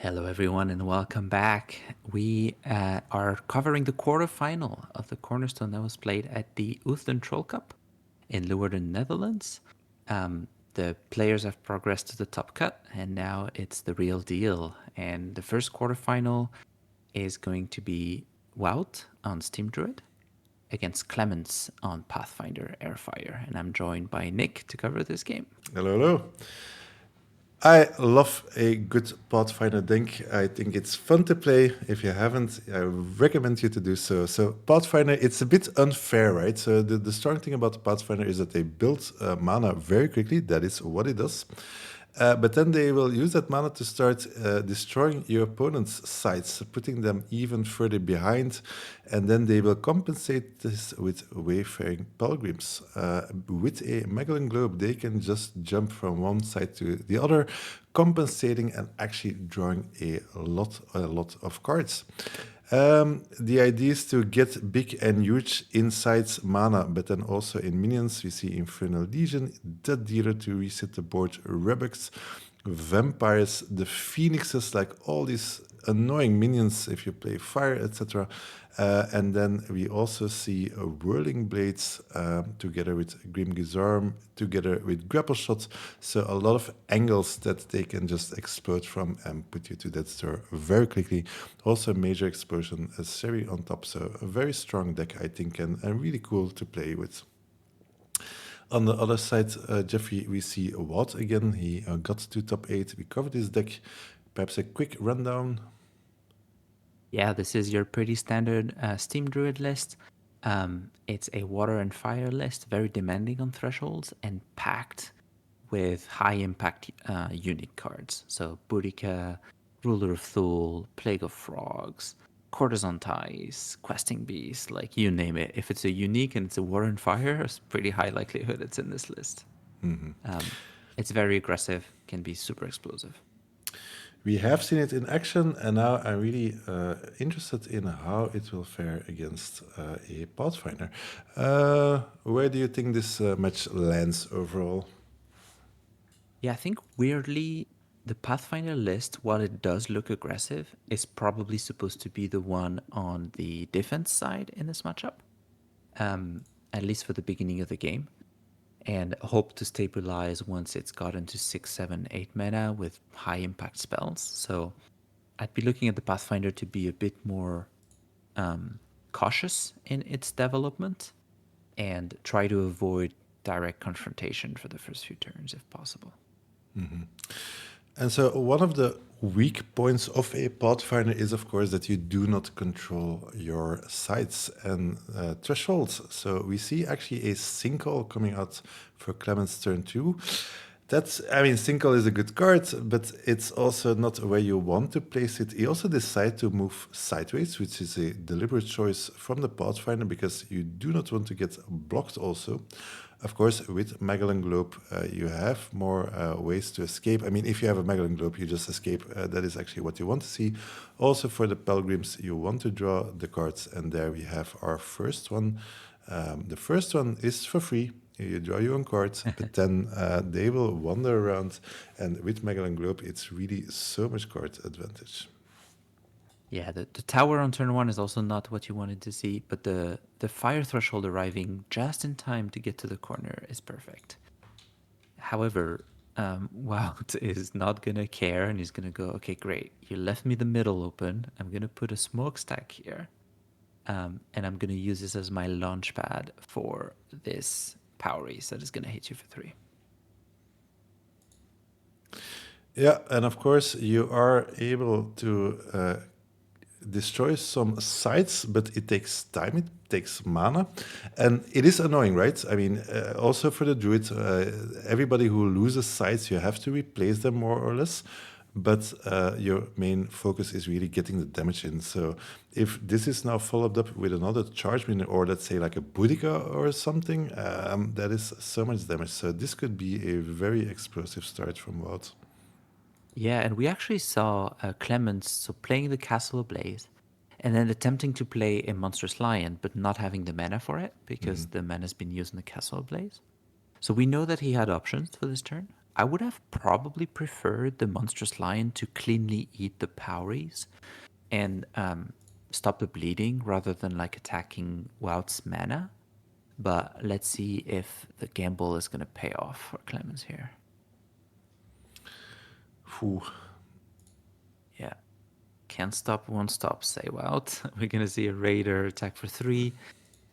Hello, everyone, and welcome back. We are covering the quarterfinal of the Cornerstone that was played at the Utden Troll Cup in Leeuwarden, Netherlands. The players have progressed to the top cut, and now it's the real deal. And the first quarterfinal is going to be Wout on Steam Druid against Clemens on Pathfinder Airfire. And I'm joined by Nick to cover this game. Hello, hello. I love a good Pathfinder deck. I think it's fun to play. If you haven't, I recommend you to do so. So Pathfinder, it's a bit unfair, right? So the strong thing about Pathfinder is that they build mana very quickly. That is what it does. But then they will use that mana to start destroying your opponent's sites, putting them even further behind, and then they will compensate this with wayfaring pilgrims. With a Magellan Globe, they can just jump from one side to the other, compensating and actually drawing a lot of cards. The idea is to get big and huge insights mana, but then also in minions we see Infernal Legion, Dead Dealer to reset the board, Rebucks, Vampires, the Phoenixes, like all these annoying minions if you play fire, etc. And then we also see Whirling Blades together with Grim Gizarm, together with Grapple Shot. So a lot of angles that they can just explode from and put you to dead store very quickly. Also Major Explosion, a Seri on top. So a very strong deck, I think, and really cool to play with. On the other side, Geoffrey, we see Wout again. He got to top 8. We covered his deck. Perhaps a quick rundown. Yeah, this is your pretty standard Steam Druid list. It's a water and fire list, very demanding on thresholds and packed with high impact unique cards. So Boudica, Ruler of Thule, Plague of Frogs, Courtesan Ties, Questing Beast, like you name it. If it's a unique and it's a water and fire, it's pretty high likelihood it's in this list. It's very aggressive, can be super explosive. We have seen it in action, and now I'm really interested in how it will fare against a Pathfinder. Where do you think this match lands overall? Yeah, I think weirdly, the Pathfinder list, while it does look aggressive, is probably supposed to be the one on the defense side in this matchup, at least for the beginning of the game, and hope to stabilize once it's gotten to 6, 7, 8 mana with high impact spells. So I'd be looking at the Pathfinder to be a bit more cautious in its development and try to avoid direct confrontation for the first few turns if possible. And so one of the weak points of a Pathfinder is, of course, that you do not control your sites and thresholds. So we see actually a single coming out for Clemens turn 2. Single is a good card, but it's also not where you want to place it. You also decide to move sideways, which is a deliberate choice from the Pathfinder because you do not want to get blocked also. Of course, with Magellan Globe, you have more ways to escape. I mean, if you have a Magellan Globe, you just escape. That is actually what you want to see. Also, for the Pilgrims, you want to draw the cards, and there we have our first one. The first one is for free. You draw your own cards, but then they will wander around. And with Magellan Globe, it's really so much card advantage. Yeah, the tower on turn 1 is also not what you wanted to see, but the fire threshold arriving just in time to get to the corner is perfect. However, Wout is not going to care and he's going to go, okay, great, you left me the middle open. I'm going to put a smokestack here, and I'm going to use this as my launch pad for this power ace that is going to hit you for 3. Yeah, and of course, you are able to destroy some sites, but it takes time, it takes mana, and it is annoying, right? I mean, also for the Druid, everybody who loses sites, you have to replace them more or less, but your main focus is really getting the damage in. So if this is now followed up with another charge minion, or let's say like a Boudica or something, that is so much damage. So this could be a very explosive start from Wout. Yeah, and we actually saw Clemens so playing the Castle Ablaze and then attempting to play a Monstrous Lion, but not having the mana for it because the mana's been used in the Castle Ablaze. So we know that he had options for this turn. I would have probably preferred the Monstrous Lion to cleanly eat the Powries and stop the bleeding rather than like attacking Wout's mana. But let's see if the gamble is going to pay off for Clemens here. Phew. Yeah. Can't stop, won't stop, say Wout. We're going to see a Raider attack for 3.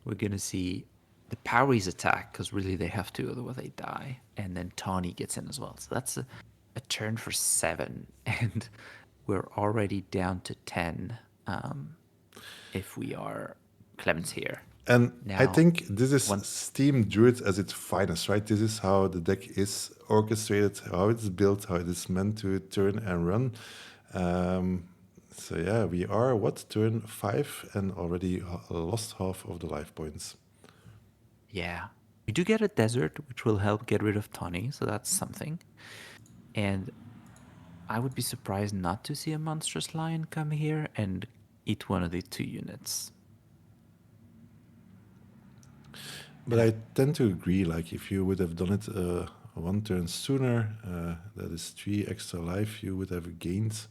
We're going to see the Powries attack, because really they have to, otherwise they die. And then Tawny gets in as well. So that's a turn for 7. And we're already down to 10 if we are Clemens here. And I Now, think this is Steam Druid as its finest, right? This is how the deck is orchestrated, how it's built, how it is meant to turn and run. So yeah, we are, turn 5 and already lost half of the life points. yeah, we do get a desert, which will help get rid of Tawny, so that's something. And I would be surprised not to see a Monstrous Lion come here and eat one of the 2 units. But I tend to agree, like if you would have done it 1 turn sooner, that is 3 extra life you would have gained.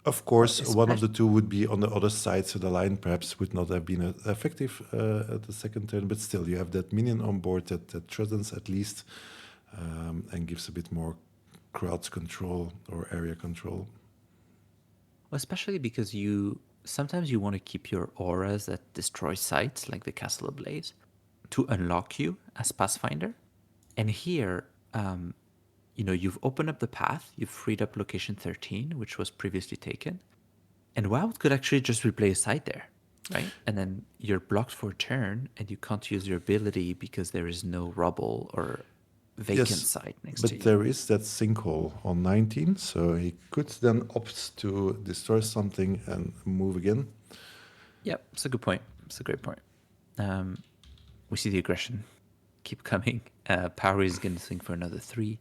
Of course, one of the 2 would be on the other side, so the line perhaps would not have been effective at the second turn, but still you have that minion on board that threatens at least and gives a bit more crowd control or area control. Especially because sometimes you want to keep your auras that destroy sites, like the Castle Ablaze, to unlock you as Pathfinder. And here, you've opened up the path, you've freed up location 13, which was previously taken. And WoW could actually just replay a site there, right? And then you're blocked for a turn and you can't use your ability because there is no rubble or vacant site next to you. But there is that sinkhole on 19, so he could then opt to destroy something and move again. Yep, it's a good point. It's a great point. We see the aggression keep coming. Power is going to think for another 3.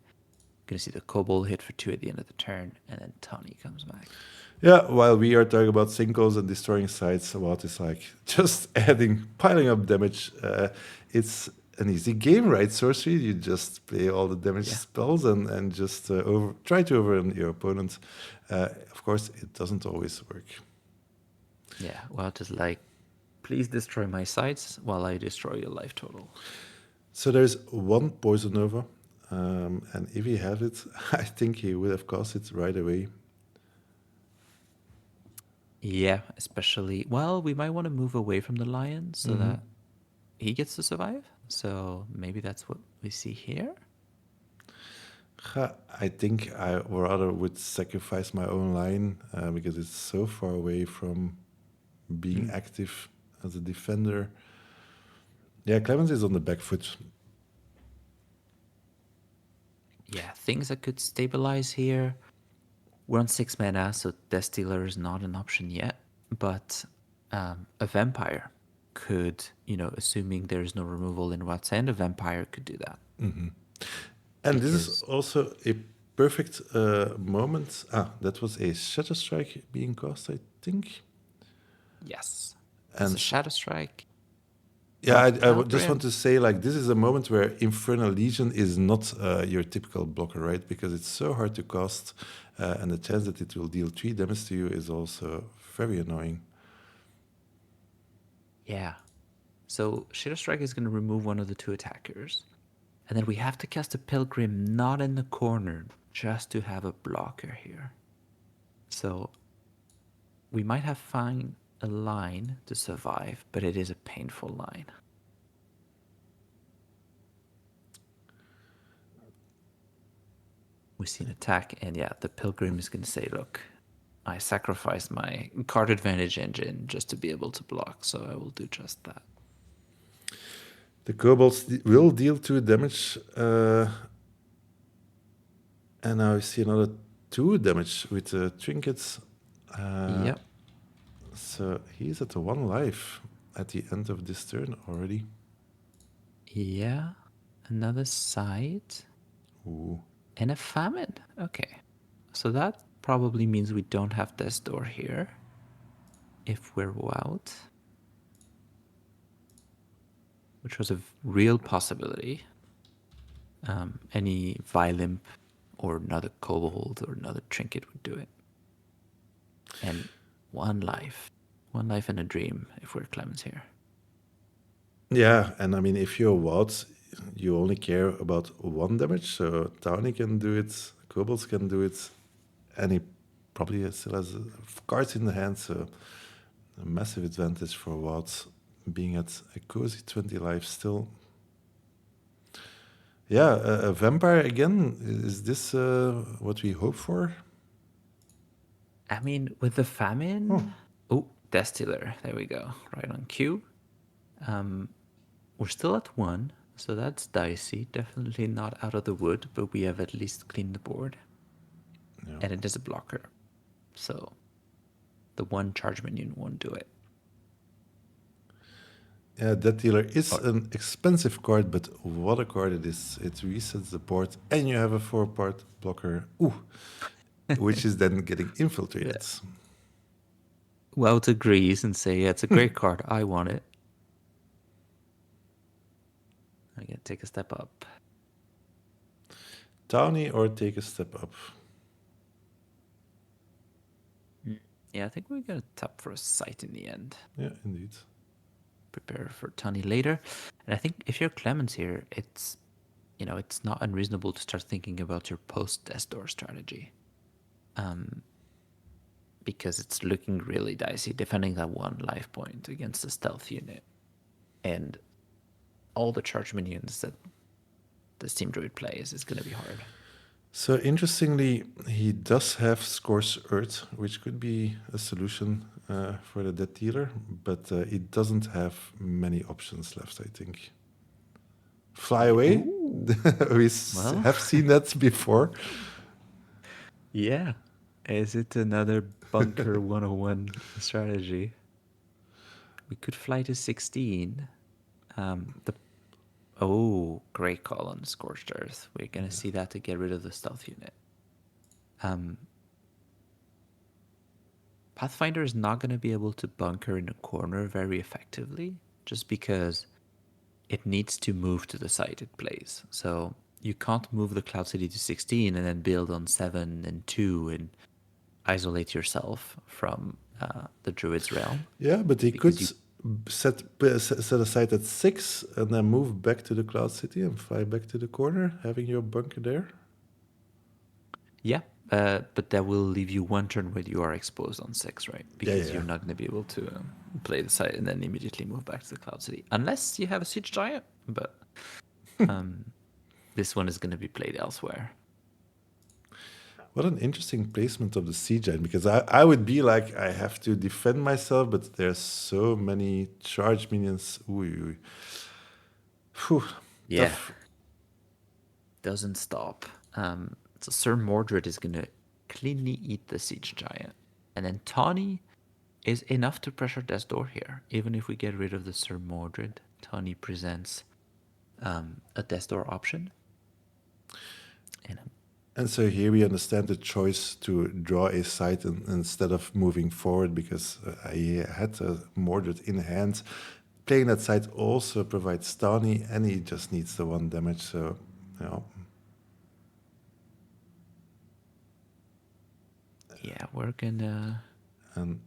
Going to see the Kobold hit for 2 at the end of the turn, and then Tawny comes back. Yeah, while we are talking about sinkholes and destroying sites, Wout is like just piling up damage. It's an easy game, right? Sorcery, you just play all the damage spells and just try to overrun your opponent. Of course, it doesn't always work. Yeah, Wout is like, please destroy my sites while I destroy your life total. So there's 1 Poison Nova, and if he had it, I think he would have cast it right away. Yeah, especially, well, we might want to move away from the lion so that he gets to survive. So maybe that's what we see here. I think I rather would sacrifice my own line because it's so far away from being active as a defender. Yeah, Clemens is on the back foot. Yeah, things that could stabilize here. We're on 6 mana, so Death Stealer is not an option yet. But a vampire could, assuming there's no removal in Wout's hand, a vampire could do that. Mm-hmm. And this is also a perfect moment. That was a Shadow Strike being cast, I think. Yes. And a Shadow Strike. Yeah, I just want to say, like, this is a moment where Infernal Legion is not your typical blocker, right? Because it's so hard to cast, and the chance that it will deal 3 damage to you is also very annoying. Yeah. So Shadow Strike is going to remove one of the 2 attackers. And then we have to cast a Pilgrim not in the corner, just to have a blocker here. So we might have find a line to survive, but it is a painful line. We see an attack, and yeah, the Pilgrim is going to say, look, I sacrificed my card advantage engine just to be able to block, so I will do just that. The kobolds will deal 2 damage, and now we see another 2 damage with the trinkets. Yep. So he's at 1 life at the end of this turn already. Yeah. Another side. Ooh. And a famine. Okay. So that probably means we don't have Death's Door here. If we're out. Which was a real possibility. Any Vilimp or another Kobold or another Trinket would do it. And one life and a dream if we're Clemens here. Yeah, and I mean, if you're Wout, you only care about one damage, so Townie can do it, Kobolds can do it, and he probably still has cards in the hand, so a massive advantage for Wout being at a cozy 20 life still. Yeah, a vampire again. Is this what we hope for? I mean, with the famine. Oh, Destiller. There we go. Right on cue. We're still at 1, so that's dicey. Definitely not out of the wood, but we have at least cleaned the board. Yeah. And it is a blocker. So the 1 charge minion won't do it. Yeah, that dealer is an expensive card, but what a card it is. It resets the board, and you have a 4-part blocker. Ooh. Which is then getting infiltrated. Yeah. Wout agrees and say, yeah, it's a great card. I want it. I gotta take a step up. Townie or take a step up? Yeah, I think we're gonna tap for a sight in the end. Yeah, indeed. Prepare for Tani later. And I think if you're Clemens here, it's not unreasonable to start thinking about your post-death door strategy. Because it's looking really dicey, defending that 1 life point against a stealth unit. And all the charge minions that the Steam Druid plays is gonna be hard. So interestingly, he does have Scorch Earth, which could be a solution for the dead dealer, but it doesn't have many options left, I think. Fly away? We have seen that before. Yeah. Is it another bunker 101 strategy? We could fly to 16. Great call on Scorched Earth. We're going to see that to get rid of the stealth unit. Pathfinder is not going to be able to bunker in a corner very effectively just because it needs to move to the site it plays. So you can't move the Cloud City to 16 and then build on 7 and 2 and isolate yourself from the Druid's realm. Yeah, but he could set aside at 6 and then move back to the Cloud City and fly back to the corner, having your bunker there. Yeah, but that will leave you 1 turn where you are exposed on 6, right? Because you're not going to be able to play the site and then immediately move back to the Cloud City. Unless you have a Siege Giant, but this one is going to be played elsewhere. What an interesting placement of the Siege Giant, because I would be like, I have to defend myself, but there's so many charge minions. Ooh. Whew, yeah. tough. Doesn't stop. So Sir Mordred is going to cleanly eat the Siege Giant. And then Tawny is enough to pressure Death's Door here. Even if we get rid of the Sir Mordred, Tawny presents a Death's Door option. And so here we understand the choice to draw a site instead of moving forward, because I had a Mordred in hand. Playing that site also provides Tawny, and he just needs the 1 damage, so, Yeah, we're gonna... And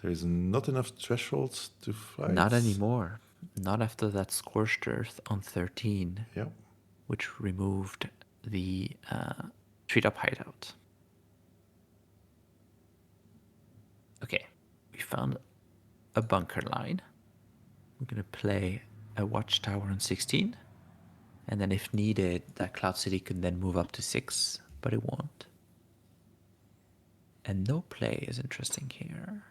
there's not enough thresholds to fight. Not anymore. Not after that Scorched Earth on 13. Yeah. Which removed the treat-up hideout. Okay, we found a bunker line. We're going to play a Watchtower on 16. And then if needed, that Cloud City could then move up to 6, but it won't. And no play is interesting here.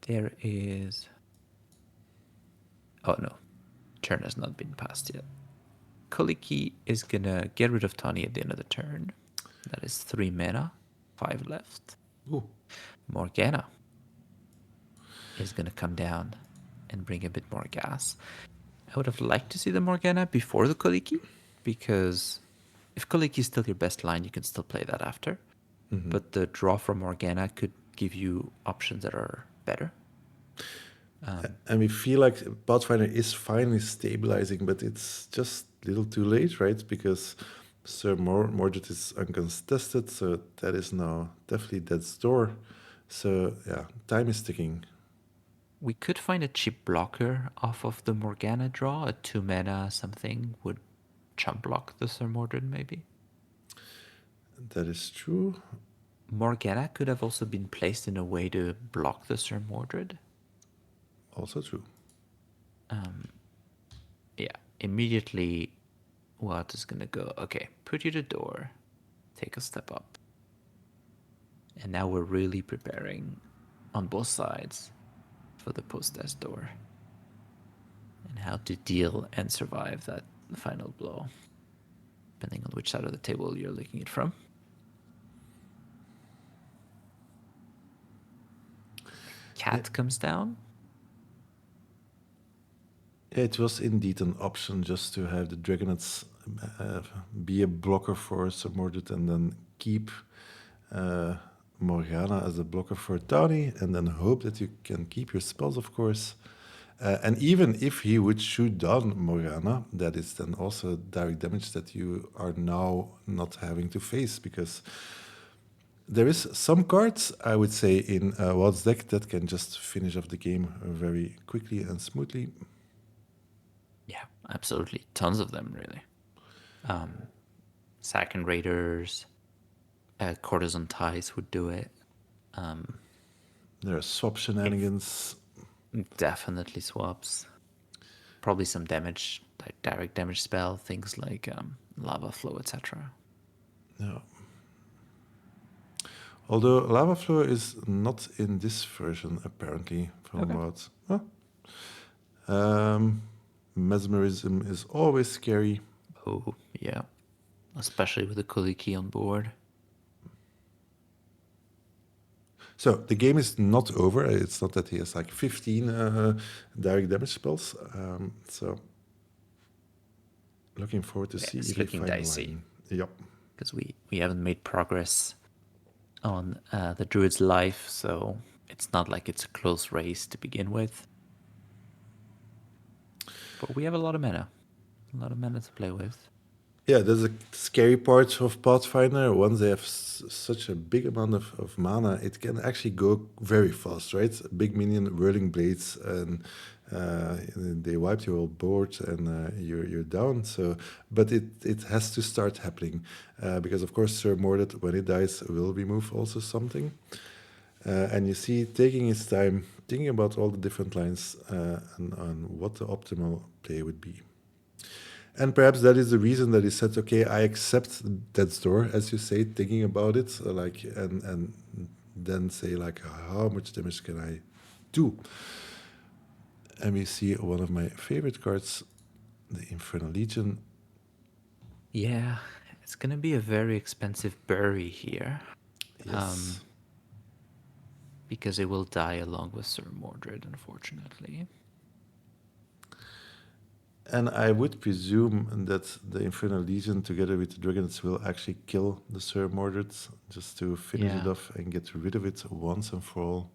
There is... Oh no, turn has not been passed yet. Koliki is gonna get rid of Tawny at the end of the turn. That is 3 mana, 5 left. Ooh. Morgana is gonna come down and bring a bit more gas. I would have liked to see the Morgana before the Koliki, because if Koliki is still your best line, you can still play that after. But the draw from Morgana could give you options that are better. And we feel like Pathfinder is finally stabilizing, but it's just little too late, right? Because Sir Mordred is uncontested, so that is now definitely death's door. So yeah, time is ticking. We could find a cheap blocker off of the Morgana draw. A 2 mana something would chump block the Sir Mordred, maybe. That is true. Morgana could have also been placed in a way to block the Sir Mordred. Also true. Yeah, immediately what is gonna go? Okay, put you the door, take a step up. And now we're really preparing on both sides for the post-death door. And how to deal and survive that final blow, depending on which side of the table you're looking at from. Cat comes down. It was indeed an option just to have the Dragonets be a blocker for Sir Mordred and then keep Morgana as a blocker for Tawny and then hope that you can keep your spells, of course. And even if he would shoot down Morgana, that is then also direct damage that you are now not having to face because there is some cards, I would say, in Wild's deck that can just finish off the game very quickly and smoothly. Yeah, absolutely. Tons of them, really. Second Raiders, Courtesan Ties would do it. There are swap shenanigans. Definitely swaps. Probably some damage, like direct damage spell, things like Lava Flow, etc. Yeah. Although Lava Flow is not in this version, apparently, from Okay. what. Mesmerism is always scary. Oh, yeah. Especially with the Kuliki on board. So the game is not over. It's not that he has like 15 direct damage spells. So looking forward to Yeah, see it's if he looking find a dicey line. Yep. because we haven't made progress on the Druid's life, so it's not like it's a close race to begin with. But we have a lot of mana. A lot of mana to play with. Yeah, there's a scary part of Pathfinder. Once they have such a big amount of mana, it can actually go very fast, right? Big minion, whirling blades, and they wipe your whole board, and you're down. So, but it has to start happening because, of course, Sir Mordred, when he dies, will remove also something. And you see, taking his time, thinking about all the different lines and what the optimal play would be. And perhaps that is the reason that he said, "Okay, I accept death's door," as you say, thinking about it, like, and then say, like, how much damage can I do? And we see one of my favorite cards, the Infernal Legion. Yeah, it's gonna be a very expensive bury here. Yes. Because it will die along with Sir Mordred, unfortunately. And I would presume that the Infernal Legion, together with the Dragons, will actually kill the Sir Mordred just to finish it Yeah. off and get rid of it once and for all.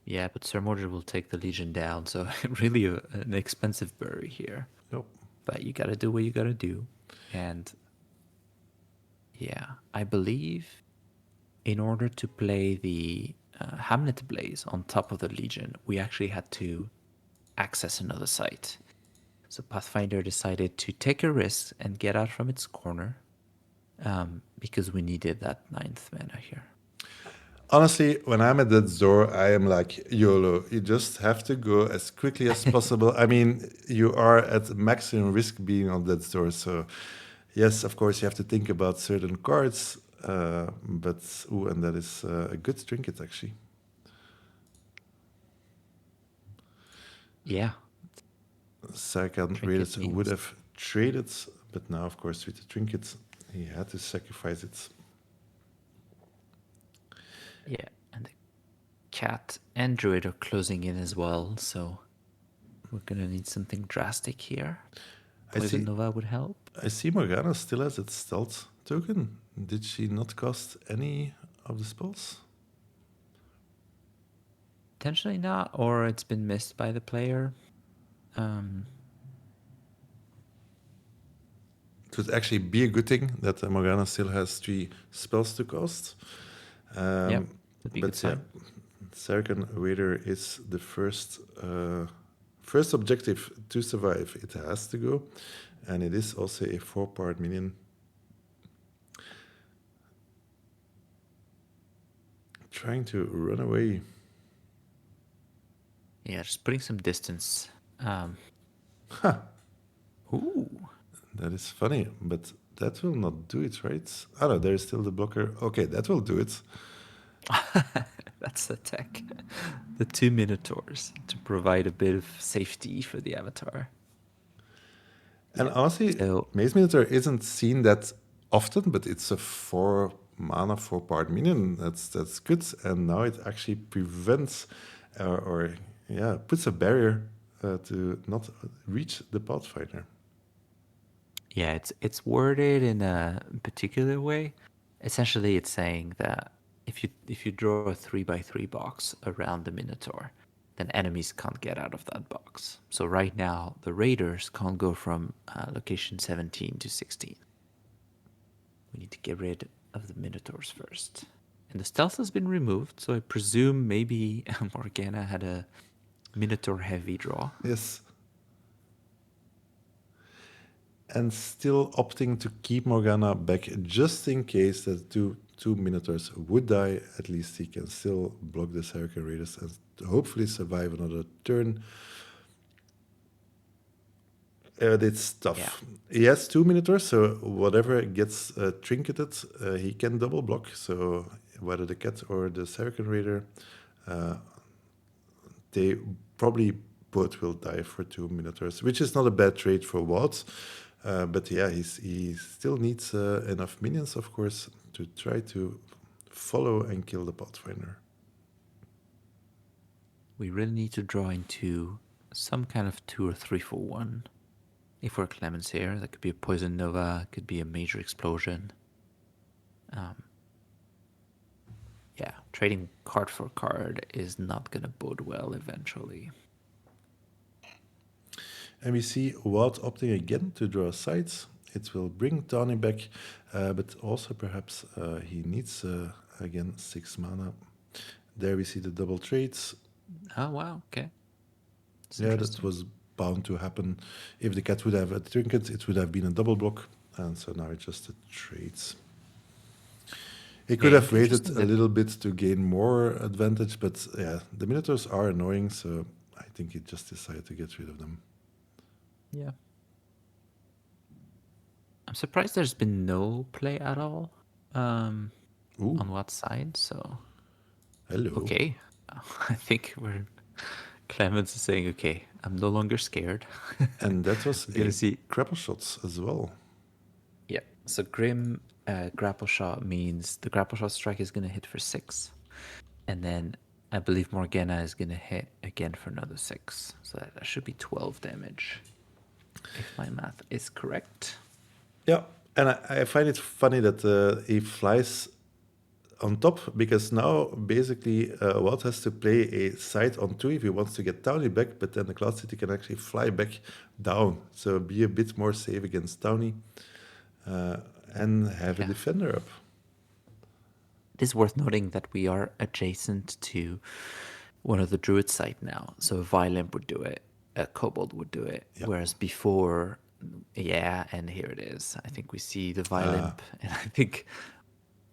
Yeah, but Sir Mordred will take the Legion down, so really an expensive bury here. Yep. But you gotta do what you gotta do. And yeah, I believe in order to play the Hamlet Blaze on top of the Legion, we actually had to access another site. So Pathfinder decided to take a risk and get out from its corner because we needed that 9th mana here. Honestly, when I'm at that door, I am like YOLO. You just have to go as quickly as possible. I mean, you are at maximum risk being on that door. So, yes, of course, you have to think about certain cards. And that is a good trinket, actually. Yeah, Sarkhan trinket Raiders would means have traded, but now, of course, with the trinket, he had to sacrifice it. yeah, and the cat and druid are closing in as well, so we're gonna need something drastic here. I Poison see. Nova would help. I see Morgana still has its stealth token. Did she not cost any of the spells? Potentially not, or it's been missed by the player. could actually be a good thing that Morgana still has 3 spells to cast. Yep, that'd be a good But yeah, sign. Sarkhan Raider is the first objective to survive. It has to go, and it is also a 4-part minion. Trying to run away. Yeah, just putting some distance. Ooh. That is funny, but that will not do it, right? Oh no, there's still the blocker. Okay, that will do it. That's the tech. The 2 Minotaurs to provide a bit of safety for the avatar. And Yeah. honestly, So Maze Minotaur isn't seen that often, but it's a 4 mana, 4-part minion. That's good. And now it actually prevents or puts a barrier to not reach the Pathfinder. yeah, it's worded in a particular way. Essentially, it's saying that if you draw a 3x3 box around the Minotaur, then enemies can't get out of that box. So right now, the raiders can't go from location 17 to 16. We need to get rid of the Minotaurs first. And the stealth has been removed, so I presume maybe Morgana had a Minotaur heavy draw. Yes. And still opting to keep Morgana back just in case that two Minotaurs would die. At least he can still block the Sarkhan Raiders and hopefully survive another turn. It's tough. Yeah. He has 2 Minotaurs, so whatever gets trinketed, he can double block. So whether the cat or the Sarkhan Raider, they probably both will die for 2 Minotaurs, which is not a bad trade for Walt. But yeah, he still needs enough minions, of course, to try to follow and kill the Pathfinder. We really need to draw into some kind of 2 or 3 for 1. If we're Clemens here, that could be a Poison Nova, could be a Major Explosion. Yeah, trading card for card is not going to bode well eventually. And we see Walt opting again to draw sides. It will bring Tawny back, but also perhaps he needs, again, 6 mana. There we see the double trades. Oh, wow, okay. That's Yeah, that interesting. was bound to happen. If the cat would have a trinket, it would have been a double block. And so now it's just the trades. He could Yeah, have waited interesting a that- little bit to gain more advantage, but yeah, the Minotaurs are annoying, so I think he just decided to get rid of them. Yeah. I'm surprised there's been no play at all on Ooh, what side, so hello. okay. I think we're Clemens is saying, okay, I'm no longer scared. And that was We're gonna a see. grapple shots as well. Yeah. So Grim grapple shot means the grapple shot strike is gonna hit for 6. And then I believe Morgana is gonna hit again for another 6. So that should be 12 damage. If my math is correct. Yeah, and I find it funny that he flies on top because now basically Walt has to play a side on 2 if he wants to get Townie back, but then the Cloud City can actually fly back down. So be a bit more safe against Townie and have a defender up. It is worth noting that we are adjacent to one of the Druid site now. So a Violent would do it, a Kobold would do it. Yeah. Whereas before, and here it is. I think we see the Violent, and I think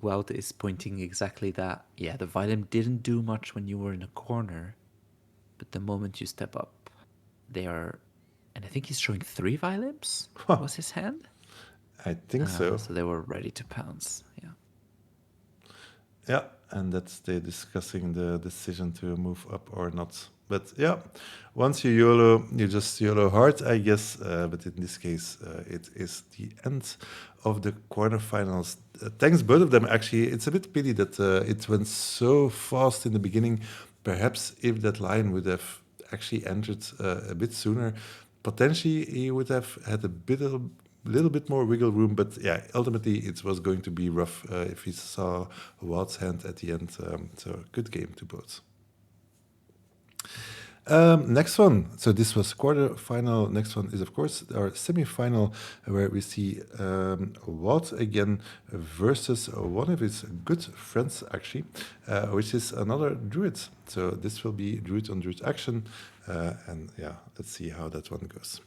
Wout is pointing exactly that. Yeah, the Violent didn't do much when you were in a corner, but the moment you step up, they are, and I think he's showing 3 Violents was his hand. I think so. So they were ready to pounce. Yeah. Yeah, and that's they discussing the decision to move up or not. But yeah, once you YOLO, you just YOLO hard, I guess. But in this case, it is the end of the quarterfinals. Thanks, both of them. Actually, it's a bit pity that it went so fast in the beginning. Perhaps if that line would have actually entered a bit sooner, potentially he would have had a little bit more wiggle room, but yeah, ultimately it was going to be rough if he saw Wild's hand at the end. So good game to both. Next one. So this was quarter-final. Next one is, of course, our semi-final, where we see Walt again versus one of his good friends, actually, which is another Druid. So this will be Druid on Druid action. And yeah, let's see how that one goes.